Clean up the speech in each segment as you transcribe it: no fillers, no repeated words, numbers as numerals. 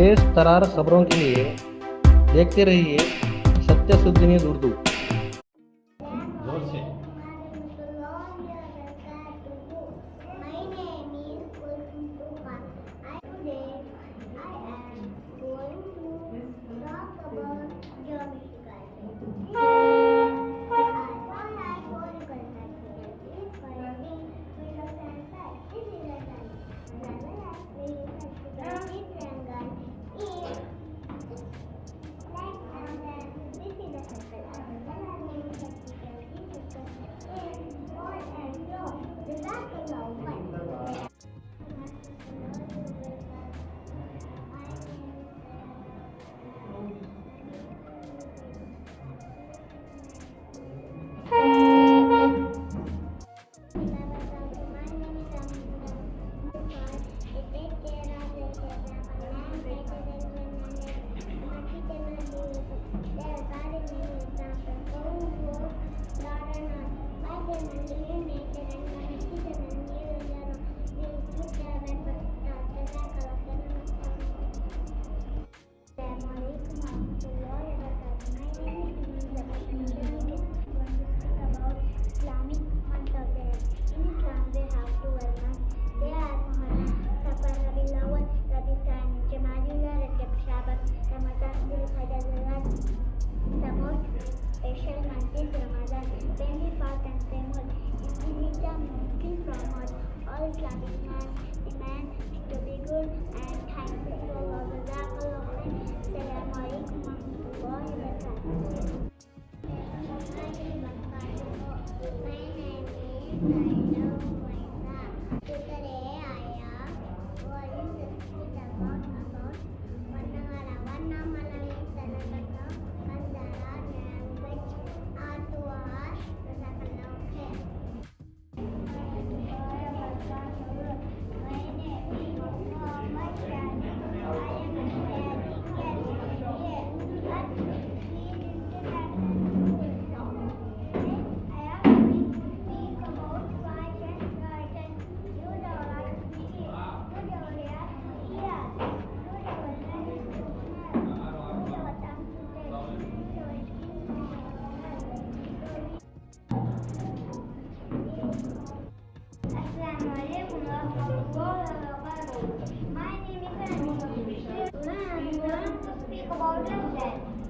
तेज तरार खबरों के लिए देखते रहिए सत्य शुद्ध न्यूज़ उर्दू। जोर से। Islamic man demand to be good and thankful to Allah. Assalamu alaikum warahmatullahi wabarakatuh. My name is Saida Faisa. Today I am going to speak about Vannamala means Telangana, Kandara language, art to art, Jazakallah khair.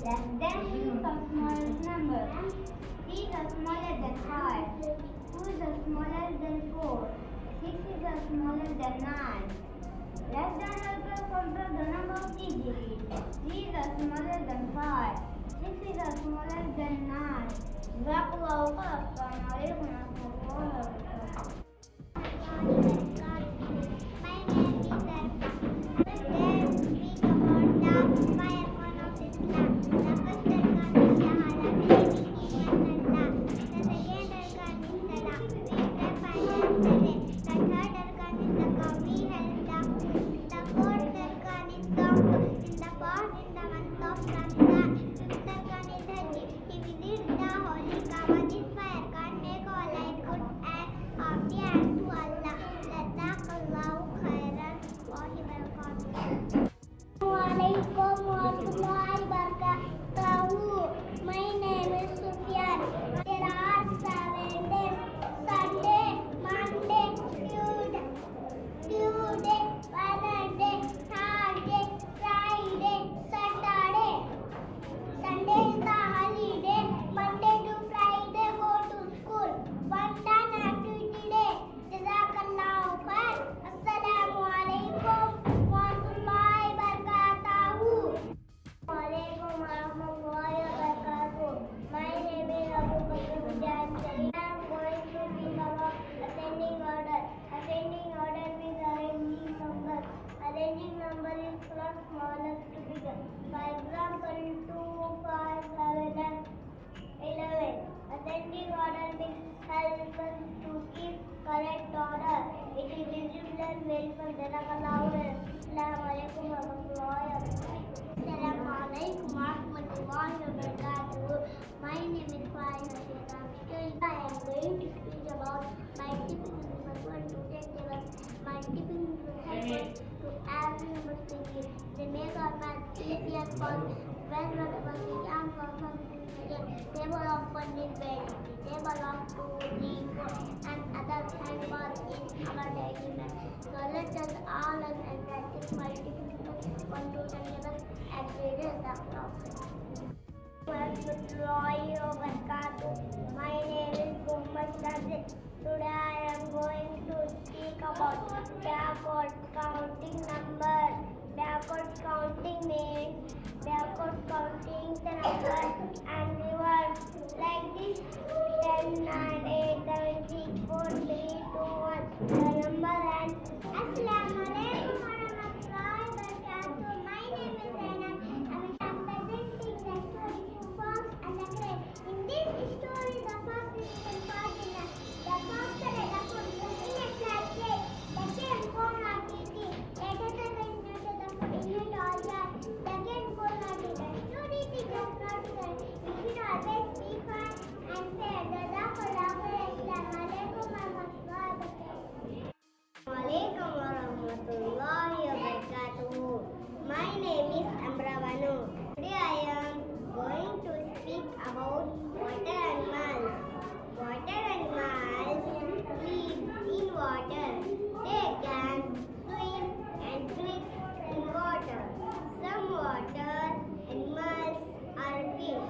Less than is the smallest number. 3 is smaller than 5. 2 is smaller than 4. 6 is smaller than 9. Less than or equal to the number of digits. 3 is smaller than 5. 6 is smaller than 9. Jazakallahu khairan. Assalamu alaikum warahmatullahi wabarakatuh. because when one was young person table of 1 is very easy. Table of 2, 3, 4 and other hand was in our daily life. So let us all learn and practice multiplication 1 to 10 levels every day. The clock. My name is Muhammad Sadiq. Today I am going to speak about backward counting number. Backward counting means backward counting the number and reverse like this: 10, 9, 8, 7, 6, 4, 3, 2, 1. The number and Assalamualaikum warahmatullahi wabarakatuh. My name is Zainab. I am presenting the story Fox and the Crane. In this story, the fox is unfortunate. The fox said the food was in a flat plate. The crane could not eat it. Later, the crane noted the food in it all that. The crane could not eat it. Story teaches not that we should always be kind and fair. Assalamualaikum warahmatullahi wabarakatuh. Assalamualaikum warahmatullahi wabarakatuh. My name is Amravanu. Today I am going to speak about water animals. Water animals live in water. They can swim and breathe in water. Some water animals are fish,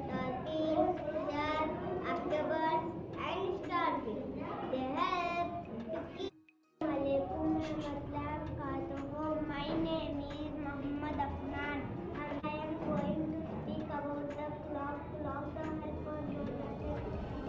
dolphins, sharks, octopus, and starfish. They help to keep. Assalamualaikum warahmatullahi wabarakatuh. My name is Muhammad Afnan and I am going to speak about the clock. Clock the help of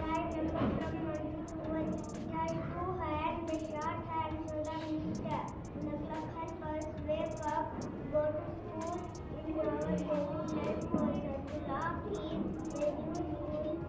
right number from 1 to 1. It has 2 hands, the short hand so the meter. The clock helps us wake up, go to school in our daily life also. The clock is very useful.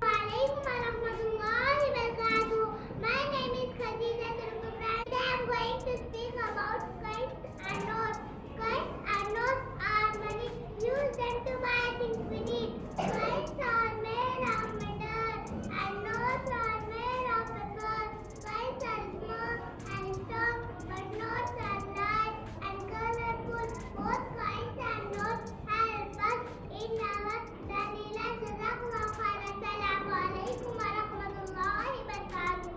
Assalamualaikum warahmatullahi wabarakatuh. My name is Khadija Turkubra. Today I am going to speak about coins and notes. Coins and notes are money. Use them to buy things we need. Coins are made of metal and notes are made of paper. Coins are small and strong, but notes are light and colorful. Both coins and notes help us in our daily life. Jazakallahu khairan. Assalamualaikum warahmatullahi wabarakatuh.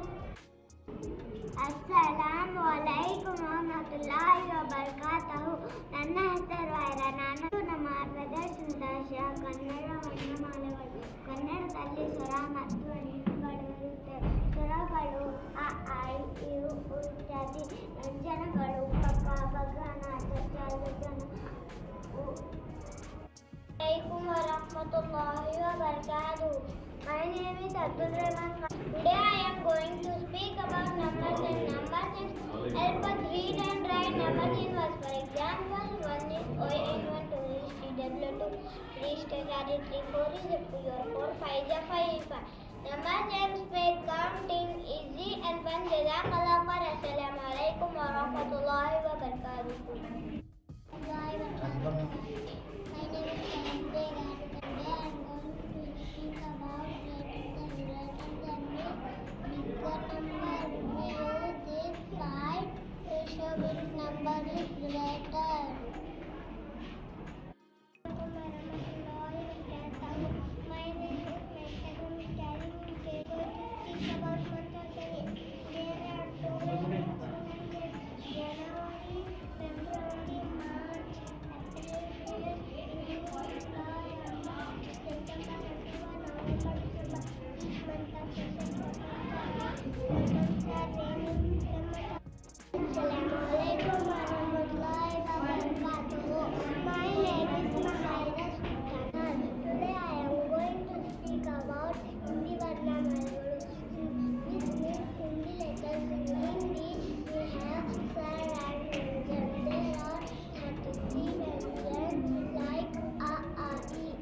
Assalamualaikum warahmatullahi wabarakatuh. ನನ್ನ ಹೆಸರು ಐರಾ. ನಾನು ನಮ್ಮ ಪ್ರದರ್ಶನದ ಕನ್ನಡ ವರ್ಣಮಾಲೆಗಳು. ಕನ್ನಡದಲ್ಲಿ ಸ್ವರ ಮತ್ತು ಅಕ್ಷರಗಳು ಇರುತ್ತೆ. ಸ್ವರಗಳು ಅ, ಆ, ಇ, ಈ, ಉ ಇತ್ಯಾದಿ. ವ್ಯಂಜನಗಳು ಪಕ, ಬಗ, ನ, ಚ, ಗಜನ, ಉ. Assalamualaikum warahmatullahi wabarakatuh. My name is Abdul Rahman. Today I am going to speak about numbers and numbers help us read and write numbers in words. For example, 1 is ON1, 2 is TW2, 3 is TW3, 4 is F4, 5 is 5. Numbers helps make counting easy and fun. Jazakallah khair. Assalamualaikum warahmatullahi wabarakatuh. My name is Sanjay and today I am going to speak about bigger number. We use this side to show which number is greater. My name is Mehtagun Mistari. We are going to speak about months of the year. There are 2 months: January, February, March, April, May, June, July, August, September, October, November, December. Each month has special months are raining. Assalamualaikum warahmatullahi wabarakatuh. My name is Mahaira Sultan. Today I am going to speak about Hindi Varnamalu. This means Hindi letters. In Hindi we have sar and vyanjan. There are 33 vyanjans like a, e, I, u.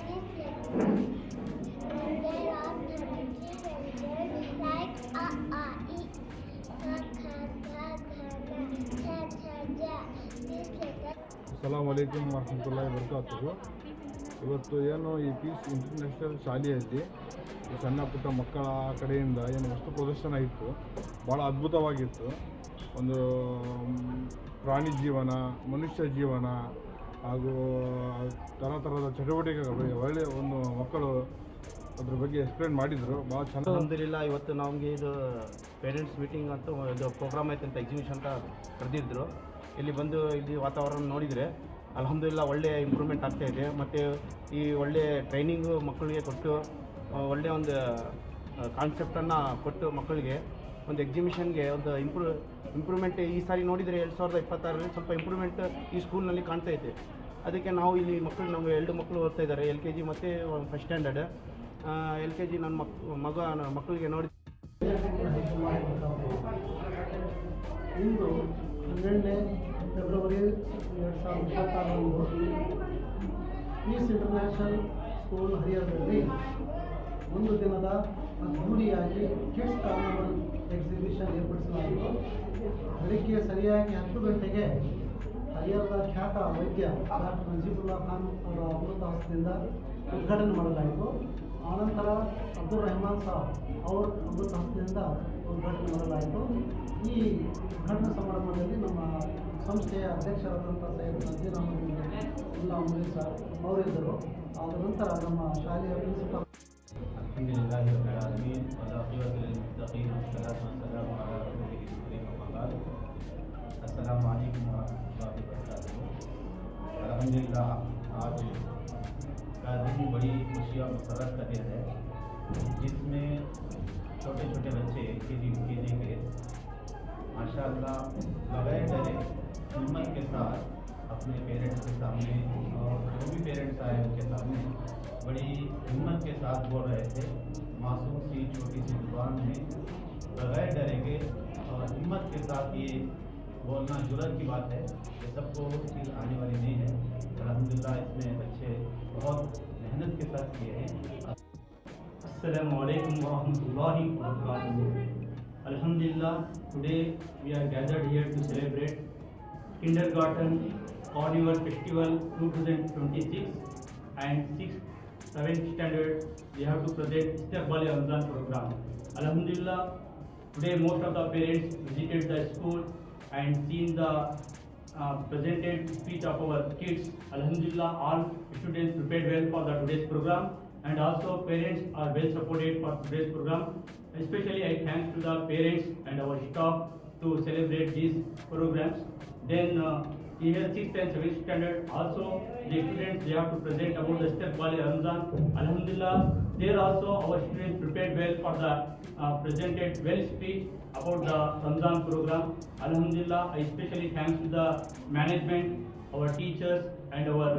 This letter. And there are 33 vyanjans like a, I, ka, kha, ga, gha, na, cha, cha, ja. This letter. ಅಸ್ಸಲಾಮಲೈಕುಮ್ ವರಹಮತುಲ್ಲಾಹಿ ವಬರಕಾತುಹು. ಇವತ್ತು ಏನು ಈ piece international ಶಾಲೆಯಲ್ಲಿ ಸಣ್ಣ ಪುಟ್ಟ ಮಕ್ಕಳ ಕಡೆಯಿಂದ ಏನು ವಸ್ತು ಪ್ರದರ್ಶನ ಇತ್ತು, ಭಾಳ ಅದ್ಭುತವಾಗಿತ್ತು. ಒಂದು ಪ್ರಾಣಿ ಜೀವನ, ಮನುಷ್ಯ ಜೀವನ ಹಾಗೂ ಥರದ ಚಟುವಟಿಕೆಗಳು ಒಳ್ಳೆಯ ಒಂದು ಮಕ್ಕಳು ಅದ್ರ ಬಗ್ಗೆ ಎಕ್ಸ್ಪ್ಲೇನ್ ಮಾಡಿದರು. ಭಾಳ ಚೆನ್ನಾಗಿ ಅಲ್ಹಮ್ದುಲಿಲ್ಲಾ. ಇವತ್ತು ನಮಗೆ ಇದು ಪೇರೆಂಟ್ಸ್ ಮೀಟಿಂಗ್ ಅಂತ ಇದು ಪ್ರೋಗ್ರಾಮ್ ಐತೆ ಅಂತ ಎಕ್ಸಿಬಿಷನ್ ಅಂತ ಕರೆದಿದ್ರು. ಇಲ್ಲಿ ಬಂದು ಇಲ್ಲಿ ವಾತಾವರಣ ನೋಡಿದರೆ ಅಲ್ಹಮ್ದುಲಿಲ್ಲಾ ಒಳ್ಳೆಯ ಇಂಪ್ರೂವ್ಮೆಂಟ್ ಆಗ್ತಾಯಿದೆ. ಮತ್ತು ಈ ಒಳ್ಳೆಯ ಟ್ರೈನಿಂಗು ಮಕ್ಕಳಿಗೆ ಕೊಟ್ಟು ಒಳ್ಳೆಯ ಒಂದು ಕಾನ್ಸೆಪ್ಟನ್ನು ಕೊಟ್ಟು ಮಕ್ಕಳಿಗೆ ಒಂದು ಎಕ್ಸಿಬಿಷನ್ಗೆ ಒಂದು ಇಂಪ್ರೂವ್ಮೆಂಟ್ ಈ ಸಾರಿ ನೋಡಿದರೆ 2026ರಲ್ಲಿ ಸ್ವಲ್ಪ ಇಂಪ್ರೂವ್ಮೆಂಟ್ ಈ ಸ್ಕೂಲ್ನಲ್ಲಿ ಕಾಣ್ತಾ ಇದೆ. ಅದಕ್ಕೆ ನಾವು ಇಲ್ಲಿ ಮಕ್ಕಳು ನಮಗೆ 2 ಮಕ್ಕಳು ಓದ್ತಾ ಇದ್ದಾರೆ, LKG ಮತ್ತು ಫಸ್ಟ್ ಸ್ಟ್ಯಾಂಡರ್ಡ್. LKG ನನ್ನ ಮಕ್ಕಳಿಗೆ ನೋಡಿ ಇಂದು 12ನೇ ಫೆಬ್ರವರಿ 2026ರಂದು ಪೀಸ್ ಇಂಟರ್ನ್ಯಾಷನಲ್ ಸ್ಕೂಲ್ ಹರಿಹರದಲ್ಲಿ ಒಂದು ದಿನದ ಅದ್ಧೂರಿಯಾಗಿ ಕಿಡ್ಸ್ ಕಾರ್ನಿವಲ್ ಎಕ್ಸಿಬಿಷನ್ ಏರ್ಪಡಿಸಲಾಯಿತು. ಬೆಳಿಗ್ಗೆ ಸರಿಯಾಗಿ 10 ಗಂಟೆಗೆ ಹರಿಹರದ ಖ್ಯಾತ ವೈದ್ಯ ಡಾಕ್ಟರ್ ನಜೀಬುಲ್ಲಾ ಖಾನ್ ಅವರ ಅಮೃತ ಹಸ್ತದಿಂದ ಉದ್ಘಾಟನೆ ಮಾಡಲಾಯಿತು. ಆನಂತರ ಅಬ್ದುಲ್ ರೆಹಮಾನ್ ಸಾಬ್ ಅವರ ಅಮೃತ ಹಸ್ತದಿಂದ ಉದ್ಘಾಟನೆ ಮಾಡಲಾಯಿತು. ಈ ಉದ್ಘಾಟನಾ ಸಮಾರಂಭದಲ್ಲಿ ನಮ್ಮ ಸಂಸ್ಥೆಯ ಅಧ್ಯಕ್ಷರಾದಂಥ ಸೈಯದ್ ನಜೀರ್ ಅಹಮದ್ ಉಲ್ಲಾ ಮುಲಿ ಸಾಬ್ ಅವರಿದ್ದರು. ಆದ ನಂತರ ನಮ್ಮ ಶಾಲೆಯ ಪ್ರಿನ್ಸಿಪಾಲ್ अल्हम्दुलिल्लाहि रब्बिल आलमीन वल्आक़िबतु लिल्मुत्तक़ीन वस्सलातु वस्सलामु अला रसूलिहिल करीम अम्मा बाद। अस्सलामु अलैकुम वरहमतुल्लाहि वबरकातुहू। अल्हम्दुलिल्लाह आज का दिन बड़ी खुशी और मसरत का दिन है, जिसमें छोटे छोटे बच्चे LKG UKG के माशाअल्लाह बगैर डरे हिम्मत के साथ अपने पेरेंट्स के सामने और जो भी पेरेंट्स आए उनके सामने बड़ी हिम्मत के साथ बोल रहे थे। मासूम सी छोटी सी जुबान में बगैर डरे के और हिम्मत के साथ ये बोलना जुर्रत की बात है। ये सबको चीज़ आने वाली नहीं है। अल्हम्दुलिल्लाह इसमें बच्चे बहुत मेहनत के साथ किए हैं। Assalamu alaikum wa rahmatullahi wa barakatuh. Alhamdulillah, today we are gathered here to celebrate Kindergarten Carnival Festival 2026 and 6th, 7th standard. We have to present Istiqbal Ramzan program. Alhamdulillah, today most of the parents visited the school and seen the presented speech of our kids. Alhamdulillah, all students prepared well for the today's program, and also parents are well supported for today's program. Especially I thanks to the parents and our staff to celebrate these programs. Then here 6th and 7th standard also the students they have to present about the Istiqbal Ramzan. Alhamdulillah, there also our students prepared well for the presented well speech about the Ramzan program. Alhamdulillah, I especially thanks to the management, our teachers and our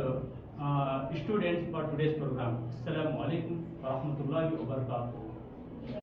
students for today's program. Assalamu alaikum wa rahmatullahi wa barakatuh.